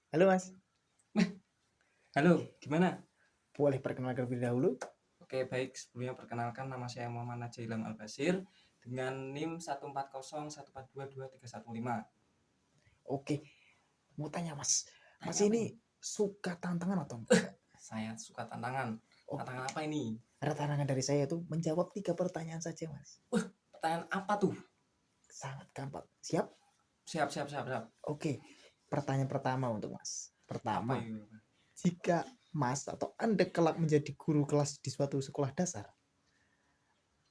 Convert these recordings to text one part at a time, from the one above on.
Halo Mas, Halo, gimana? boleh perkenalkan terlebih dahulu? Oke, baik. Sebelumnya perkenalkan nama saya Muhammad Najailam Albasir dengan NIM 14014422315. Oke, mau tanya Mas, Mas Tanya apa ini ini? suka tantangan atau enggak? Saya suka tantangan. Oh, Tantangan apa ini? ada tantangan dari saya itu menjawab 3 pertanyaan saja Mas. Pertanyaan apa tuh? Sangat gampang. Siap? Siap, siap, siap, siap. Oke, pertanyaan pertama untuk Mas. Apa Pertama, itu? jika Mas atau Anda kelak menjadi guru kelas di suatu sekolah dasar,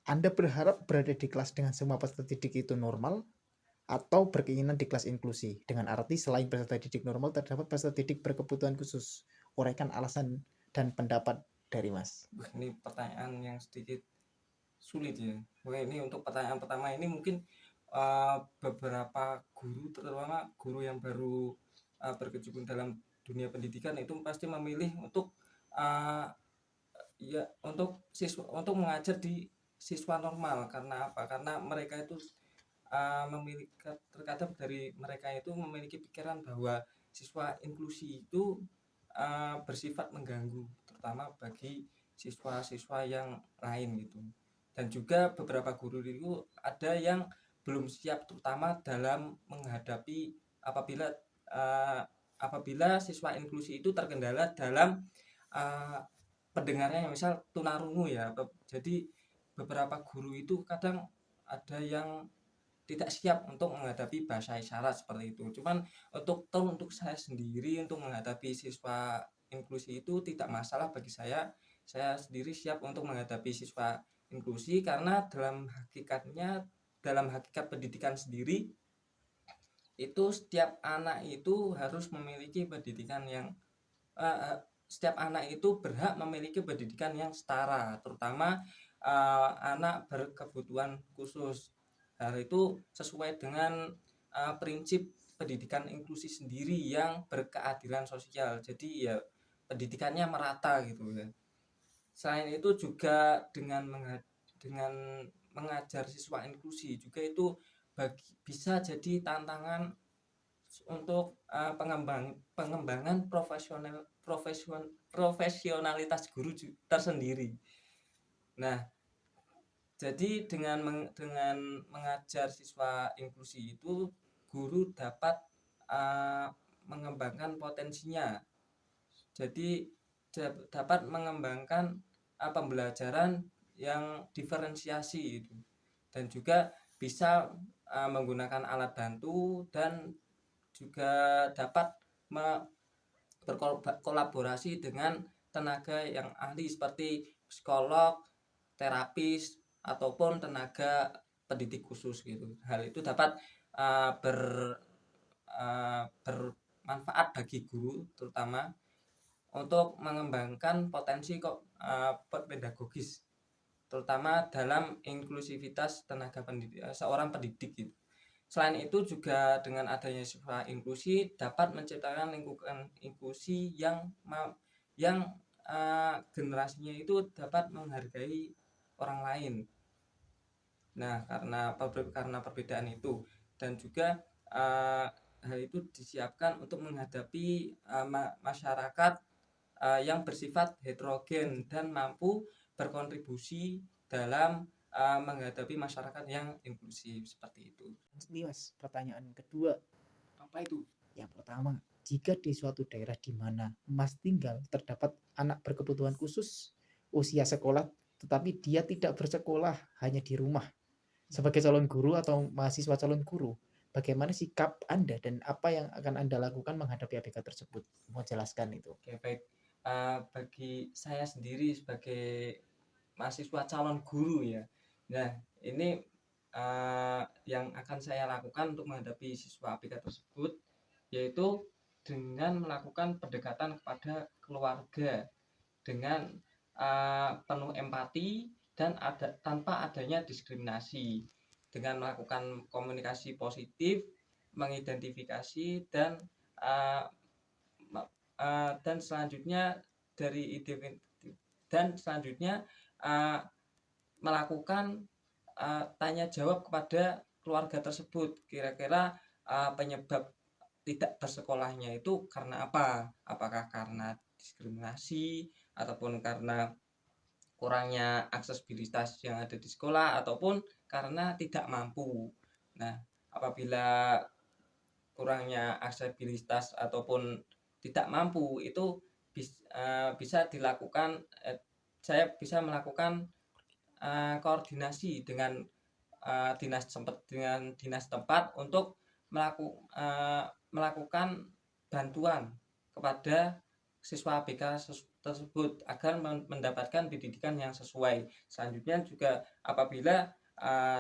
Anda berharap berada di kelas dengan semua peserta didik itu normal atau berkeinginan di kelas inklusi dengan arti selain peserta didik normal terdapat peserta didik berkebutuhan khusus. Uraikan alasan dan pendapat dari Mas. Ini pertanyaan yang sedikit sulit ya. Oke, ini untuk pertanyaan pertama ini mungkin beberapa guru, terutama guru yang baru berkecimpung dalam dunia pendidikan itu pasti memilih untuk uh, ya untuk siswa untuk mengajar di siswa normal. Karena apa? Karena mereka itu memiliki terkadang dari mereka itu memiliki pikiran bahwa siswa inklusi itu bersifat mengganggu, terutama bagi siswa-siswa yang lain gitu. Dan juga beberapa guru itu ada yang belum siap, terutama dalam menghadapi apabila uh, apabila siswa inklusi itu terkendala dalam uh, pendengarnya, misal tunarungu ya. Jadi beberapa guru itu kadang ada yang tidak siap untuk menghadapi bahasa isyarat seperti itu. Cuman untuk saya sendiri untuk menghadapi siswa inklusi itu tidak masalah bagi saya. Saya sendiri siap untuk menghadapi siswa inklusi karena dalam hakikat pendidikan sendiri itu setiap anak itu harus memiliki pendidikan yang setiap anak itu berhak memiliki pendidikan yang setara, terutama anak berkebutuhan khusus. Hal itu sesuai dengan prinsip pendidikan inklusi sendiri yang berkeadilan sosial. Jadi ya pendidikannya merata gitu ya. Selain itu juga dengan mengajar siswa inklusi juga itu bisa jadi tantangan untuk pengembangan profesionalitas guru tersendiri. Nah, jadi dengan mengajar siswa inklusi itu guru dapat uh, mengembangkan potensinya. Jadi dapat mengembangkan pembelajaran yang diferensiasi itu, dan juga bisa menggunakan alat bantu dan juga dapat berkolaborasi dengan tenaga yang ahli seperti psikolog, terapis, ataupun tenaga pendidik khusus gitu. Hal itu dapat bermanfaat bagi guru, terutama untuk mengembangkan potensi pedagogis, terutama dalam inklusivitas tenaga pendidik, seorang pendidik gitu. Selain itu juga dengan adanya siswa inklusi dapat menciptakan lingkungan inklusi yang generasinya itu dapat menghargai orang lain. Nah, karena perbedaan itu, dan juga hal itu disiapkan untuk menghadapi masyarakat yang bersifat heterogen dan mampu berkontribusi dalam menghadapi masyarakat yang inklusif seperti itu. Ini Mas, pertanyaan kedua. Apa itu? Yang pertama, jika di suatu daerah di mana Mas tinggal terdapat anak berkebutuhan khusus usia sekolah tetapi dia tidak bersekolah, hanya di rumah sebagai calon guru atau mahasiswa calon guru, bagaimana sikap Anda dan apa yang akan Anda lakukan menghadapi ABK tersebut? Mau jelaskan itu? Oke, baik. Bagi saya sendiri sebagai mahasiswa calon guru ya, nah ini yang akan saya lakukan untuk menghadapi siswa ABK tersebut yaitu dengan melakukan pendekatan kepada keluarga dengan penuh empati dan tanpa adanya diskriminasi, dengan melakukan komunikasi positif, mengidentifikasi uh, dan selanjutnya dari ide dan selanjutnya uh, melakukan tanya jawab kepada keluarga tersebut, kira-kira penyebab tidak bersekolahnya itu karena apa? Apakah karena diskriminasi ataupun karena kurangnya aksesibilitas yang ada di sekolah ataupun karena tidak mampu. Nah, apabila kurangnya aksesibilitas ataupun tidak mampu itu bisa dilakukan saya bisa melakukan koordinasi dengan dinas tempat untuk melakukan bantuan kepada siswa ABK tersebut agar mendapatkan pendidikan yang sesuai. Selanjutnya juga apabila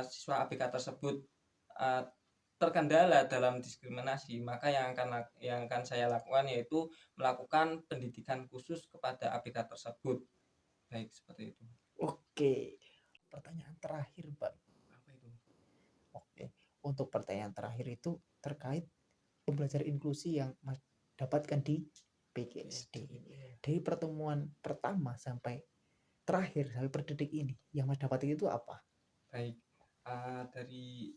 siswa ABK tersebut terkendala dalam diskriminasi, maka yang akan saya lakukan yaitu melakukan pendidikan khusus kepada ABK tersebut. Baik, seperti itu. Oke, pertanyaan terakhir, Bang. Apa itu? Oke, untuk pertanyaan terakhir itu terkait pembelajaran inklusi yang Mas dapatkan di PGSD. Dari pertemuan pertama sampai terakhir sampai per detik ini yang Mas dapatkan itu apa? Baik, dari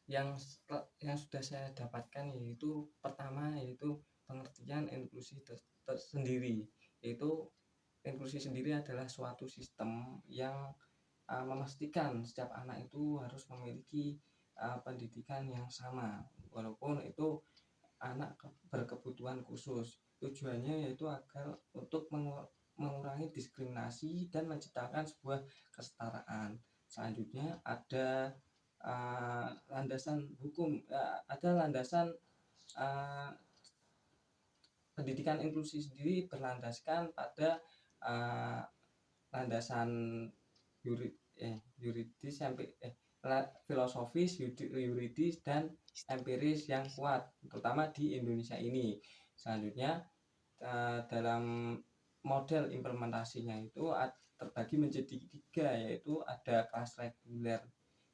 yang sudah saya dapatkan yaitu pertama yaitu pengertian inklusi tersendiri, yaitu inklusi sendiri adalah suatu sistem yang memastikan setiap anak itu harus memiliki pendidikan yang sama walaupun itu anak berkebutuhan khusus. Tujuannya yaitu agar untuk mengurangi diskriminasi dan menciptakan sebuah kesetaraan. Selanjutnya ada landasan hukum, ada landasan pendidikan inklusi sendiri berlandaskan pada landasan yuridis filosofis, yuridis dan empiris yang kuat, terutama di Indonesia ini. Selanjutnya dalam model implementasinya itu terbagi menjadi 3, yaitu ada kelas reguler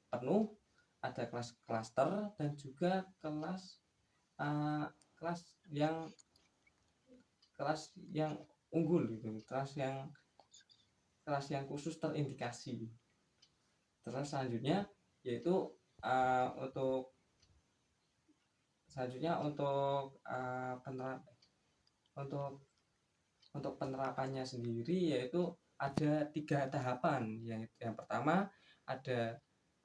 penuh, ada kelas klaster, dan juga kelas yang unggul gitu, kelas yang khusus terindikasi. Terus selanjutnya yaitu untuk penerapannya sendiri yaitu ada 3 tahapan. Yang pertama ada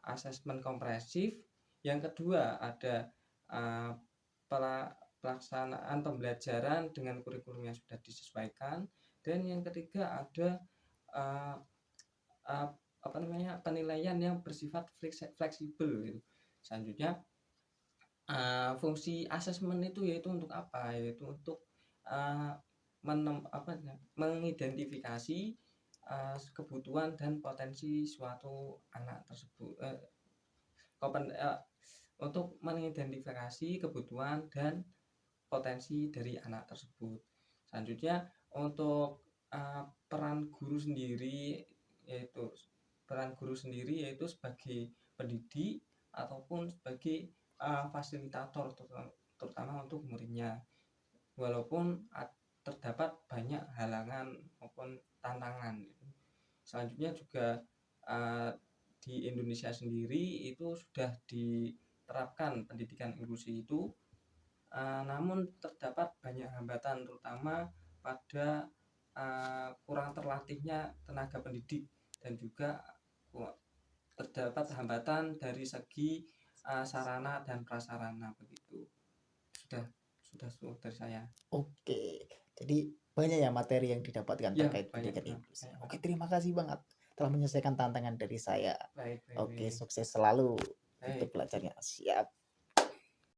asesmen komprehensif, yang kedua ada pelaksanaan pembelajaran dengan kurikulum yang sudah disesuaikan, dan yang ketiga ada penilaian yang bersifat fleksibel gitu. Selanjutnya fungsi asesmen itu yaitu untuk apa? Yaitu untuk mengidentifikasi kebutuhan dan potensi suatu anak tersebut, untuk mengidentifikasi kebutuhan dan potensi dari anak tersebut. Selanjutnya untuk peran guru sendiri yaitu sebagai pendidik ataupun sebagai fasilitator, terutama untuk muridnya, walaupun terdapat banyak halangan maupun tantangan. Selanjutnya juga di Indonesia sendiri itu sudah diterapkan pendidikan inklusi itu, namun terdapat banyak hambatan, terutama pada kurang terlatihnya tenaga pendidik, dan juga terdapat hambatan dari segi sarana dan prasarana. Begitu. Sudah dari saya. Oke, jadi banyak ya materi yang didapatkan Ya, terkait pendidikan banyak. inklusi. Oke, terima kasih banget telah menyelesaikan tantangan dari saya. Baik. Oke, sukses selalu Baik. untuk belajarnya. Siap.